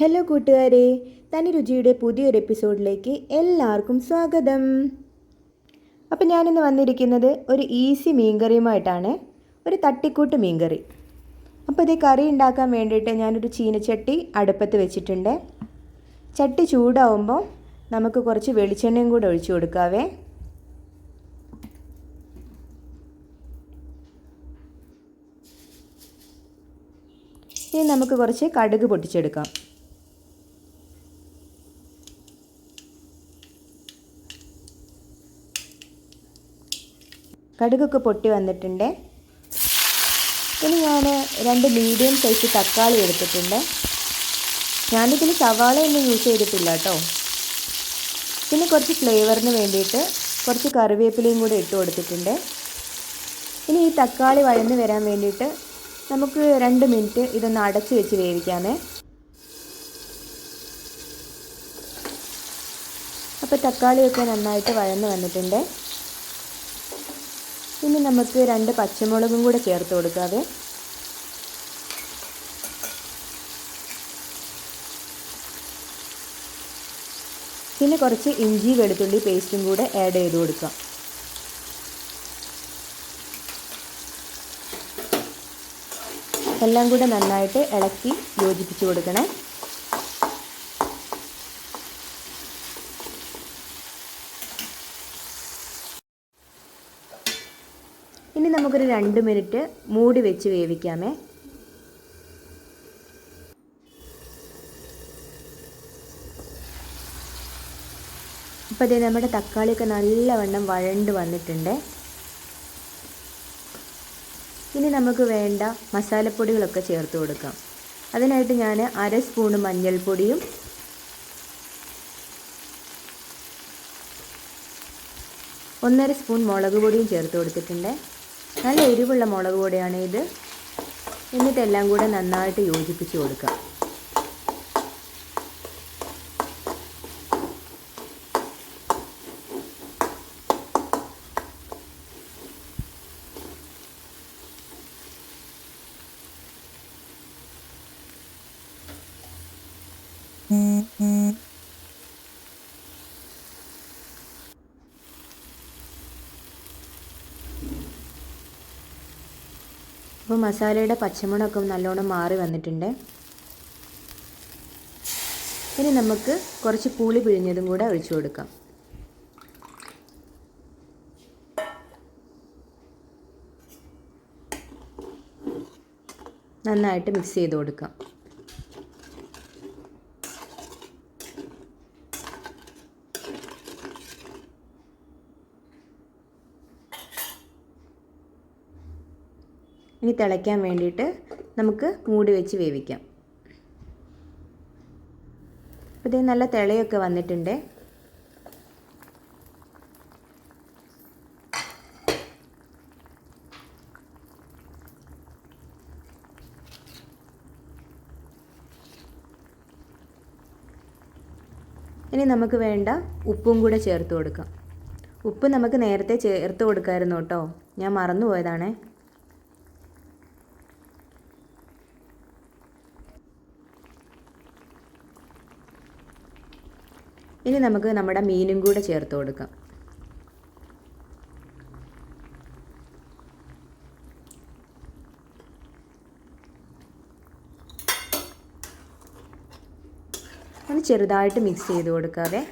Hello കൂട്ടുകാരെ, തനി രുചിയുടെ പുതിയൊരു എപ്പിസോഡിലേക്ക് എല്ലാവർക്കും സ്വാഗതം. അപ്പോൾ ഞാനിന്ന് വന്നിരിക്കുന്നത് ഒരു ഈസി മീൻകറിയുമായിട്ടാണ്, ഒരു തട്ടിക്കൂട്ട് മീൻകറി. അപ്പോൾ ഇത് കറി ഉണ്ടാക്കാൻ വേണ്ടിയിട്ട് ഞാനൊരു ചീനച്ചട്ടി അടുപ്പത്ത് വെച്ചിട്ടുണ്ട്. ചട്ടി ചൂടാവുമ്പോൾ നമുക്ക് കുറച്ച് വെളിച്ചെണ്ണയും കൂടെ ഒഴിച്ചു കൊടുക്കാവേ. ഇനി നമുക്ക് കുറച്ച് കടുക് പൊട്ടിച്ചെടുക്കാം. കടുകൊക്കെ പൊട്ടി വന്നിട്ടുണ്ട്. ഇനി ഞാൻ 2 മീഡിയം സൈസ് തക്കാളി എടുത്തിട്ടുണ്ട്. ഞാനിതിൽ സവാളയൊന്നും യൂസ് ചെയ്തിട്ടില്ല കേട്ടോ. പിന്നെ കുറച്ച് ഫ്ലേവറിന് വേണ്ടിയിട്ട് കുറച്ച് കറിവേപ്പിലയും കൂടി ഇട്ട് കൊടുത്തിട്ടുണ്ട്. ഇനി ഈ തക്കാളി വഴന്ന് വരാൻ വേണ്ടിയിട്ട് നമുക്ക് 2 മിനിറ്റ് ഇതൊന്ന് അടച്ച് വെച്ച് വേവിക്കാമേ. അപ്പോൾ തക്കാളിയൊക്കെ നന്നായിട്ട് വഴന്ന് വന്നിട്ടുണ്ട്. ഇനി നമുക്ക് 2 പച്ചമുളകും കൂടെ ചേർത്ത് കൊടുക്കാവേ. പിന്നെ കുറച്ച് ഇഞ്ചി വെളുത്തുള്ളി പേസ്റ്റും കൂടെ ആഡ് ചെയ്ത് കൊടുക്കാം. എല്ലാം കൂടെ നന്നായിട്ട് ഇളക്കി യോജിപ്പിച്ച് കൊടുക്കണേ. ഇനി നമുക്കൊരു 2 മിനിറ്റ് മൂടി വെച്ച് വേവിക്കാമേ. അപ്പോൾ അതേ നമ്മുടെ തക്കാളിയൊക്കെ നല്ലവണ്ണം വഴണ്ട് വന്നിട്ടുണ്ട്. ഇനി നമുക്ക് വേണ്ട മസാലപ്പൊടികളൊക്കെ ചേർത്ത് കൊടുക്കാം. അതിനായിട്ട് ഞാൻ 1/2 സ്പൂൺ മഞ്ഞൾപ്പൊടിയും 1/2 സ്പൂൺ മുളക് പൊടിയും ചേർത്ത് കൊടുത്തിട്ടുണ്ട്. നല്ല എരിവുള്ള മുളക് പൊടിയാണ് ഇത്. എന്നിട്ടെല്ലാം കൂടെ നന്നായിട്ട് യോജിപ്പിച്ച് കൊടുക്കാം. അപ്പോൾ മസാലയുടെ പച്ചമണമൊക്കെ നല്ലോണം മാറി വന്നിട്ടുണ്ട്. ഇനി നമുക്ക് കുറച്ച് പുളി പിഴിഞ്ഞതും കൂടെ ഒഴിച്ചു കൊടുക്കാം. നന്നായിട്ട് മിക്സ് ചെയ്ത് കൊടുക്കാം. ഇനി തിളയ്ക്കാൻ വേണ്ടിയിട്ട് നമുക്ക് മൂടി വെച്ച് വേവിക്കാം. അപ്പോൾ ഇത് നല്ല തിളയൊക്കെ വന്നിട്ടുണ്ട്. ഇനി നമുക്ക് വേണ്ട ഉപ്പും കൂടെ ചേർത്ത് കൊടുക്കാം. ഉപ്പ് നമുക്ക് നേരത്തെ ചേർത്ത് കൊടുക്കാമായിരുന്നു കേട്ടോ, ഞാൻ മറന്നു പോയതാണേ. ഇനി നമുക്ക് നമ്മുടെ മീനും കൂടെ ചേർത്ത് കൊടുക്കാം. ഒന്ന് ചെറുതായിട്ട് മിക്സ് ചെയ്ത് കൊടുക്കാവേ.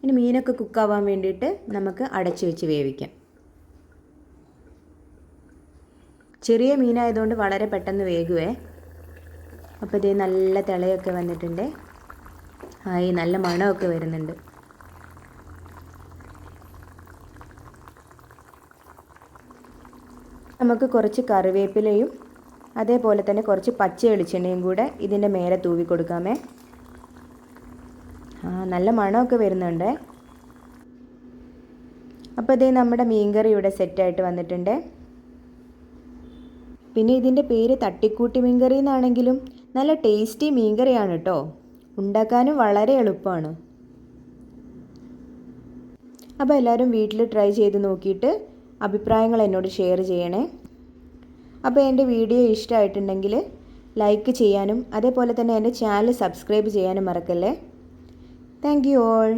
ഇനി മീനൊക്കെ കുക്കാവാൻ വേണ്ടിയിട്ട് നമുക്ക് അടച്ചു വെച്ച് വേവിക്കാം. ചെറിയ മീനായതുകൊണ്ട് വളരെ പെട്ടെന്ന് വേകുവേ. അപ്പോൾ ഇതേ നല്ല തിളയൊക്കെ വന്നിട്ടുണ്ട്. ആയി നല്ല മണമൊക്കെ വരുന്നുണ്ട്. നമുക്ക് കുറച്ച് കറിവേപ്പിലയും അതേപോലെ തന്നെ കുറച്ച് പച്ച വെളിച്ചെണ്ണയും കൂടെ ഇതിൻ്റെ മേലെ തൂവി കൊടുക്കാമേ. നല്ല മണമൊക്കെ വരുന്നുണ്ട്. അപ്പോൾ ഇതേ നമ്മുടെ മീൻകറി ഇവിടെ സെറ്റായിട്ട് വന്നിട്ടുണ്ട്. പിന്നെ ഇതിൻ്റെ പേര് തട്ടിക്കൂട്ടി മീൻകറി എന്നാണെങ്കിലും നല്ല ടേസ്റ്റി മീൻകറിയാണ് കേട്ടോ. ഉണ്ടാക്കാനും വളരെ എളുപ്പമാണ്. അപ്പോൾ എല്ലാവരും വീട്ടിൽ ട്രൈ ചെയ്ത് നോക്കിയിട്ട് അഭിപ്രായങ്ങൾ എന്നോട് ഷെയർ ചെയ്യണേ. അപ്പോൾ എൻ്റെ വീഡിയോ ഇഷ്ടമായിട്ടുണ്ടെങ്കിൽ ലൈക്ക് ചെയ്യാനും അതേപോലെ തന്നെ എൻ്റെ ചാനൽ സബ്സ്ക്രൈബ് ചെയ്യാനും മറക്കല്ലേ. Thank you all.